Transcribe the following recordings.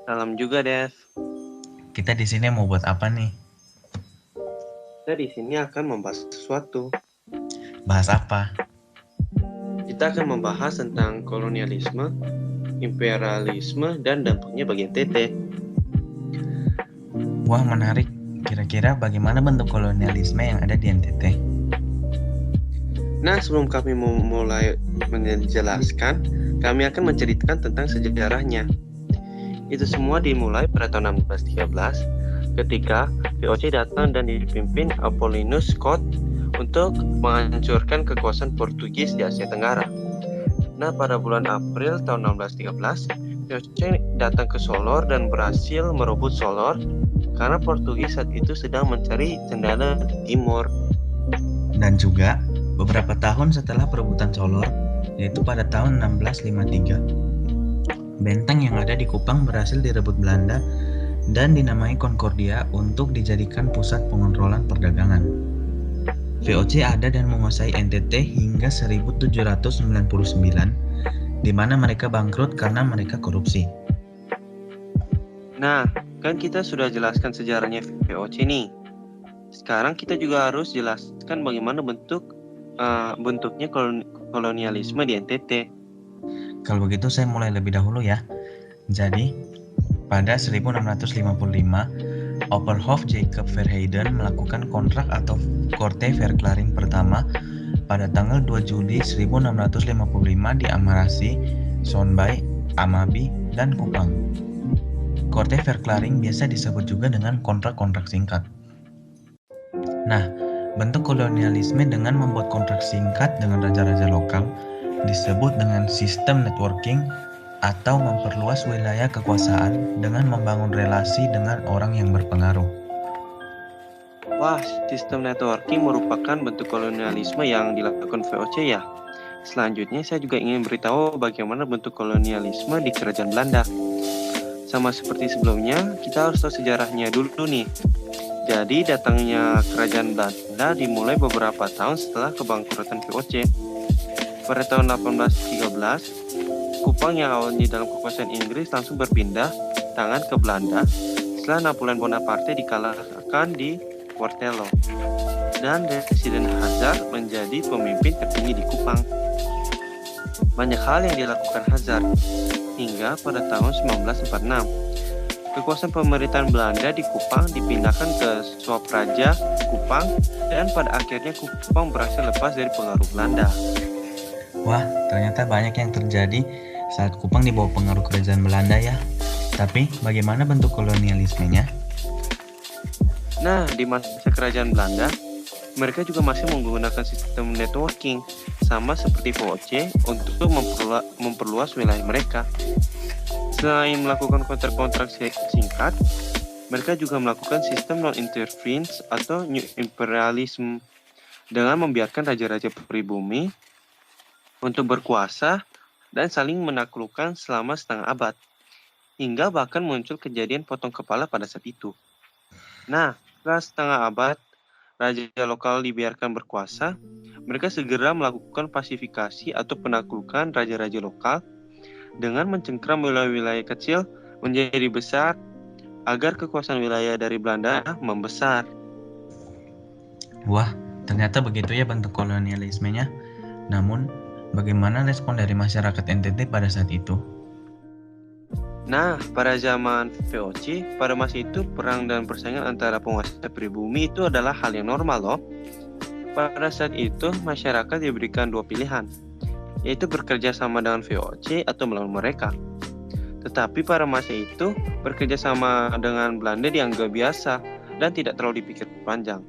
Salam juga, Dev. Kita di sini mau buat apa nih? Kita di sini akan membahas sesuatu. Bahas apa? Kita akan membahas tentang kolonialisme, imperialisme, dan dampaknya bagi NTT. Wah, menarik. Kira-kira bagaimana bentuk kolonialisme yang ada di NTT? Nah, sebelum kami mulai menjelaskan, kami akan menceritakan tentang sejarahnya. Itu semua dimulai pada tahun 1613 ketika VOC datang dan dipimpin Apollonius Scott untuk menghancurkan kekuasaan Portugis di Asia Tenggara. Nah, pada bulan April tahun 1613, VOC datang ke Solor dan berhasil merebut Solor karena Portugis saat itu sedang mencari cendana di timur. Dan juga beberapa tahun setelah perebutan Solor, yaitu pada tahun 1653, benteng yang ada di Kupang berhasil direbut Belanda dan dinamai Concordia untuk dijadikan pusat pengontrolan perdagangan. VOC ada dan menguasai NTT hingga 1799, di mana mereka bangkrut karena mereka korupsi. Nah, kan kita sudah jelaskan sejarahnya VOC nih. Sekarang kita juga harus jelaskan bagaimana bentuknya kolonialisme di NTT. Kalau begitu saya mulai lebih dahulu ya. Jadi, pada 1655, Oberhof Jacob Verheyden melakukan kontrak atau Korte Verklaring pertama pada tanggal 2 Juli 1655 di Amarasi, Sonbai, Amabi, dan Kupang. Korte Verklaring biasa disebut juga dengan kontrak-kontrak singkat. Nah, bentuk kolonialisme dengan membuat kontrak singkat dengan raja-raja lokal disebut dengan sistem networking atau memperluas wilayah kekuasaan dengan membangun relasi dengan orang yang berpengaruh. Wah, sistem networking merupakan bentuk kolonialisme yang dilakukan VOC ya. Selanjutnya saya juga ingin beritahu bagaimana bentuk kolonialisme di Kerajaan Belanda. Sama seperti sebelumnya, kita harus tahu sejarahnya dulu nih. Jadi datangnya Kerajaan Belanda dimulai beberapa tahun setelah kebangkrutan VOC. Pada tahun 1813, Kupang yang awalnya dalam kekuasaan Inggris langsung berpindah tangan ke Belanda setelah Napoleon Bonaparte dikalahkan di Waterloo. Dan Residen Hazard menjadi pemimpin tertinggi di Kupang. Banyak hal yang dilakukan Hazard hingga pada tahun 1946. Kekuasaan pemerintahan Belanda di Kupang dipindahkan ke Swap Raja Kupang dan pada akhirnya Kupang berhasil lepas dari pengaruh Belanda. Wah, ternyata banyak yang terjadi saat Kupang di bawah pengaruh kerajaan Belanda ya. Tapi bagaimana bentuk kolonialismenya? Nah, di masa kerajaan Belanda, mereka juga masih menggunakan sistem networking sama seperti VOC untuk memperluas wilayah mereka. Selain melakukan kontrak-kontrak singkat, mereka juga melakukan sistem non-interference atau New Imperialism dengan membiarkan raja-raja pribumi untuk berkuasa dan saling menaklukkan selama setengah abad, hingga bahkan muncul kejadian potong kepala pada saat itu. Nah, setelah setengah abad, raja lokal dibiarkan berkuasa, mereka segera melakukan pasifikasi atau penaklukan raja-raja lokal dengan mencengkram wilayah-wilayah kecil menjadi besar agar kekuasaan wilayah dari Belanda membesar. Wah, ternyata begitu ya bentuk kolonialismenya. Namun, bagaimana respon dari masyarakat NTT pada saat itu? Nah, pada zaman VOC, pada masa itu perang dan persaingan antara penguasa pribumi itu adalah hal yang normal loh. Pada saat itu, masyarakat diberikan dua pilihan, yaitu bekerja sama dengan VOC atau melawan mereka. Tetapi pada masa itu, bekerja sama dengan Belanda dianggap biasa dan tidak terlalu dipikir panjang.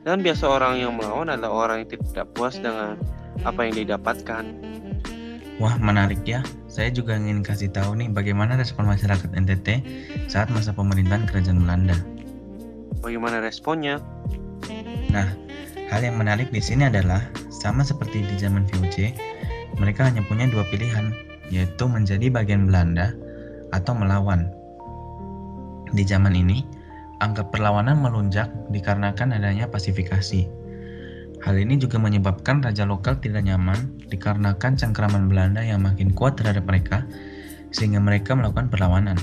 Dan biasa orang yang melawan adalah orang yang tidak puas dengan apa yang didapatkan. Wah, menarik ya. Saya juga ingin kasih tahu nih bagaimana respon masyarakat NTT saat masa pemerintahan kerajaan Belanda. Bagaimana responnya? Nah, hal yang menarik di sini adalah sama seperti di zaman VOC, mereka hanya punya dua pilihan, yaitu menjadi bagian Belanda atau melawan. Di zaman ini, angka perlawanan melonjak dikarenakan adanya pasifikasi. Hal ini juga menyebabkan raja lokal tidak nyaman dikarenakan cengkraman Belanda yang makin kuat terhadap mereka, sehingga mereka melakukan perlawanan.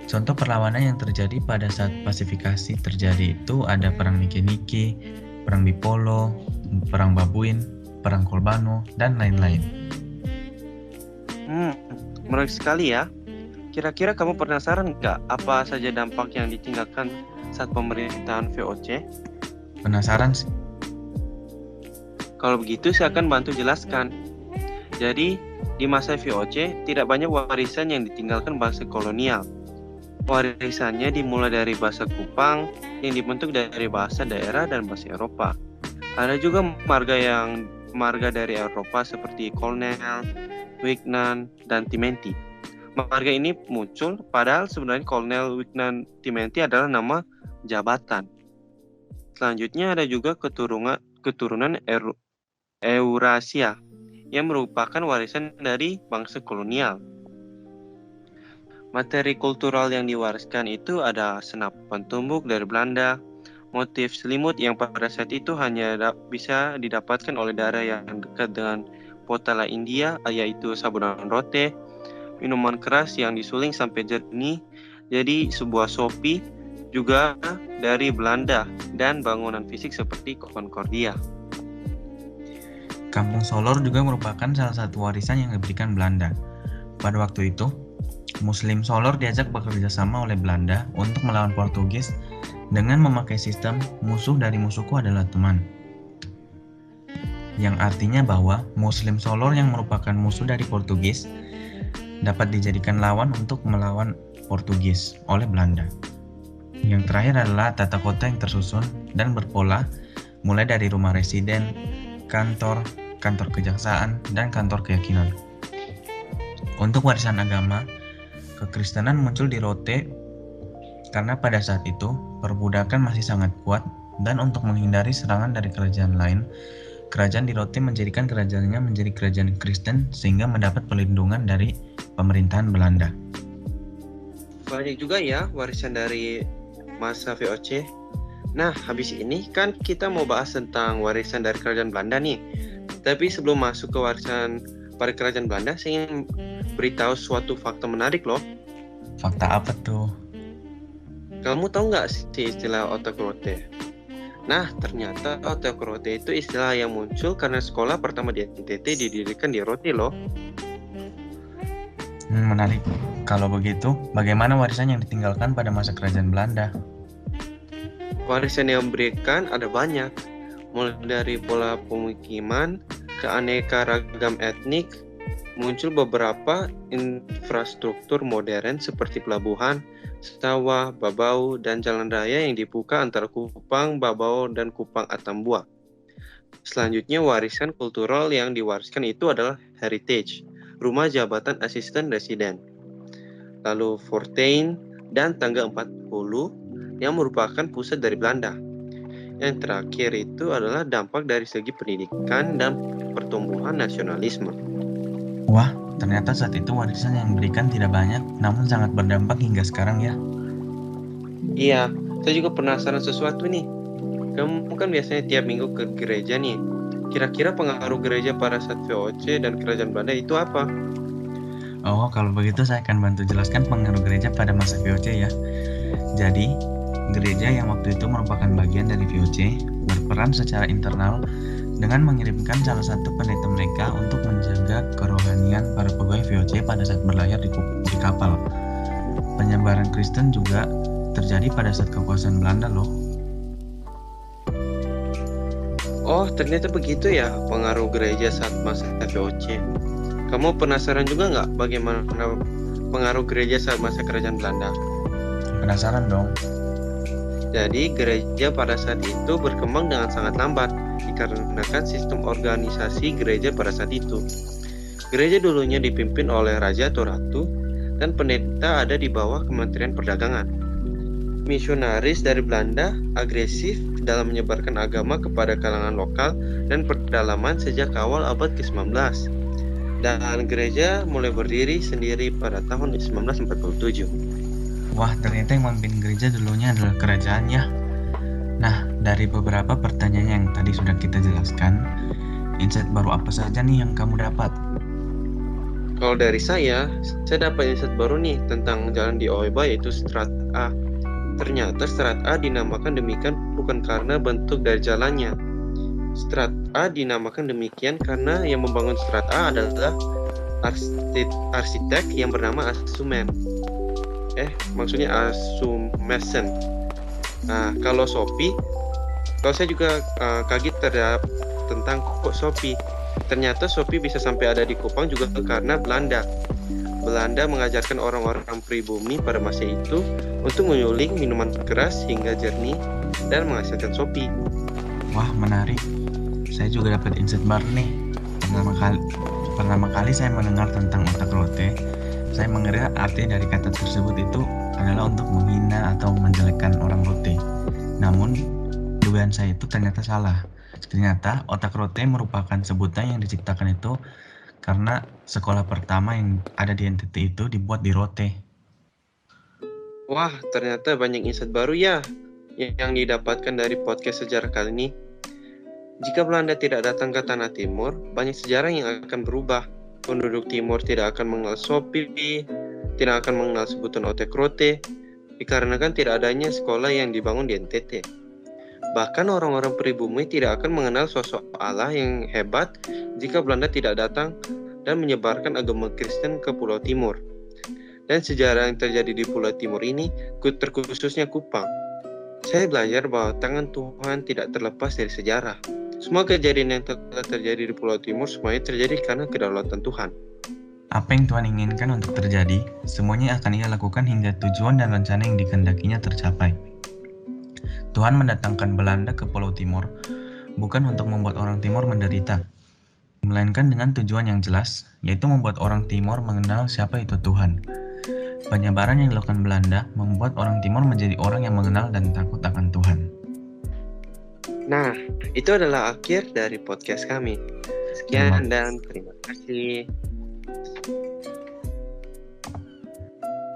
Contoh perlawanan yang terjadi pada saat pasifikasi terjadi itu ada perang Niki-Niki, perang Bipolo, perang Babuin, perang Kolbano, dan lain-lain. Menarik sekali ya. Kira-kira kamu penasaran nggak apa saja dampak yang ditinggalkan saat pemerintahan VOC? Penasaran sih? Kalau begitu saya akan bantu jelaskan. Jadi, di masa VOC tidak banyak warisan yang ditinggalkan bangsa kolonial. Warisannya dimulai dari bahasa Kupang yang dibentuk dari bahasa daerah dan bahasa Eropa. Ada juga marga dari Eropa seperti Colnell, Wignan, dan Timenti. Marga ini muncul padahal sebenarnya Colnell, Wignan, Timenti adalah nama jabatan. Selanjutnya ada juga keturunan Eurasia yang merupakan warisan dari bangsa kolonial. Materi kultural yang diwariskan itu ada senapan tumbuk dari Belanda, motif selimut yang pada saat itu hanya bisa didapatkan oleh daerah yang dekat dengan Potala India, yaitu sabunan rote, minuman keras yang disuling sampai jernih, jadi sebuah sopi juga dari Belanda, dan bangunan fisik seperti Concordia. Kampung Solor juga merupakan salah satu warisan yang diberikan Belanda. Pada waktu itu, Muslim Solor diajak bekerja sama oleh Belanda untuk melawan Portugis dengan memakai sistem musuh dari musuhku adalah teman. Yang artinya bahwa Muslim Solor yang merupakan musuh dari Portugis dapat dijadikan lawan untuk melawan Portugis oleh Belanda. Yang terakhir adalah tata kota yang tersusun dan berpola mulai dari rumah residen, kantor kejaksaan, dan kantor keyakinan. Untuk warisan agama, kekristenan muncul di Rote karena pada saat itu perbudakan masih sangat kuat, dan untuk menghindari serangan dari kerajaan lain, kerajaan di Rote menjadikan kerajaannya menjadi kerajaan Kristen sehingga mendapat perlindungan dari pemerintahan Belanda. Banyak juga ya warisan dari masa VOC. Nah, habis ini kan kita mau bahas tentang warisan dari kerajaan Belanda nih. Tapi sebelum masuk ke warisan pada kerajaan Belanda, saya ingin beritahu suatu fakta menarik loh. Fakta apa tuh? Kamu tahu nggak sih istilah autokrate? Nah, ternyata autokrate itu istilah yang muncul karena sekolah pertama di NTT didirikan di Rote loh. Menarik. Kalau begitu, bagaimana warisan yang ditinggalkan pada masa kerajaan Belanda? Warisan yang diberikan ada banyak, mulai dari pola pemukiman ke aneka ragam etnik. Muncul beberapa infrastruktur modern seperti pelabuhan, sawah, babau, dan jalan raya yang dibuka antara Kupang, Babau, dan Kupang Atambua. Selanjutnya, warisan kultural yang diwariskan itu adalah heritage, rumah jabatan asisten residen. Lalu Fortuin dan Tangga 40 yang merupakan pusat dari Belanda. Yang terakhir itu adalah dampak dari segi pendidikan dan pertumbuhan nasionalisme. Wah, ternyata saat itu warisan yang diberikan tidak banyak, namun sangat berdampak hingga sekarang ya. Iya, saya juga penasaran sesuatu nih. Kamu kan biasanya tiap minggu ke gereja nih. Kira-kira pengaruh gereja pada saat VOC dan kerajaan Belanda itu apa? Oh, kalau begitu saya akan bantu jelaskan pengaruh gereja pada masa VOC ya. Jadi, gereja yang waktu itu merupakan bagian dari VOC berperan secara internal dengan mengirimkan salah satu pendeta mereka untuk menjaga kerohanian para pegawai VOC pada saat berlayar di kapal. Penyebaran Kristen juga terjadi pada saat kekuasaan Belanda loh. Oh, ternyata begitu ya pengaruh gereja saat masa VOC. Kamu penasaran juga nggak bagaimana pengaruh gereja saat masa kerajaan Belanda? Penasaran dong. Jadi gereja pada saat itu berkembang dengan sangat lambat dikarenakan sistem organisasi gereja pada saat itu. Gereja dulunya dipimpin oleh raja atau ratu dan pendeta ada di bawah Kementerian Perdagangan. Misionaris dari Belanda agresif dalam menyebarkan agama kepada kalangan lokal dan pedalaman sejak awal abad ke-19. Dan gereja mulai berdiri sendiri pada tahun 1947. Wah, ternyata yang memimpin gereja dulunya adalah kerajaan ya. Nah, dari beberapa pertanyaan yang tadi sudah kita jelaskan, insight baru apa saja nih yang kamu dapat? Kalau dari saya dapat insight baru nih tentang jalan di Oeba, yaitu Strat A. Ternyata Strat A dinamakan demikian bukan karena bentuk dari jalannya. Strat A dinamakan demikian karena yang membangun Strat A adalah arsitek yang bernama Asumen. Maksudnya Assumption. Nah, kalau saya juga kaget terhadap tentang kok Shopee. Ternyata Shopee bisa sampai ada di Kupang juga karena Belanda. Belanda mengajarkan orang-orang pribumi pada masa itu untuk menyuling minuman keras hingga jernih dan menghasilkan Shopee. Wah, menarik. Saya juga dapat insight baru nih. Pertama kali saya mendengar tentang otak rote, saya mengira arti dari kata tersebut itu adalah untuk menghina atau menjelekkan orang rote. Namun, dugaan saya itu ternyata salah. Ternyata otak rote merupakan sebutan yang diciptakan itu karena sekolah pertama yang ada di NTT itu dibuat di Rote. Wah, ternyata banyak insight baru ya yang didapatkan dari podcast sejarah kali ini. Jika Belanda tidak datang ke Tanah Timur, banyak sejarah yang akan berubah. Penduduk Timur tidak akan mengenal Shopee, tidak akan mengenal sebutan otak rote, dikarenakan tidak adanya sekolah yang dibangun di NTT. Bahkan orang-orang pribumi tidak akan mengenal sosok Allah yang hebat jika Belanda tidak datang dan menyebarkan agama Kristen ke Pulau Timur. Dan sejarah yang terjadi di Pulau Timur ini, terkhususnya Kupang, saya belajar bahwa tangan Tuhan tidak terlepas dari sejarah. Semua kejadian yang telah terjadi di Pulau Timur semuanya terjadi karena kedaulatan Tuhan. Apa yang Tuhan inginkan untuk terjadi, semuanya akan Ia lakukan hingga tujuan dan rencana yang dikehendakinya tercapai. Tuhan mendatangkan Belanda ke Pulau Timur bukan untuk membuat orang Timur menderita, melainkan dengan tujuan yang jelas, yaitu membuat orang Timur mengenal siapa itu Tuhan. Penyebaran yang dilakukan Belanda membuat orang Timur menjadi orang yang mengenal dan takut akan Tuhan. Nah, itu adalah akhir dari podcast kami. Sekian dan terima kasih.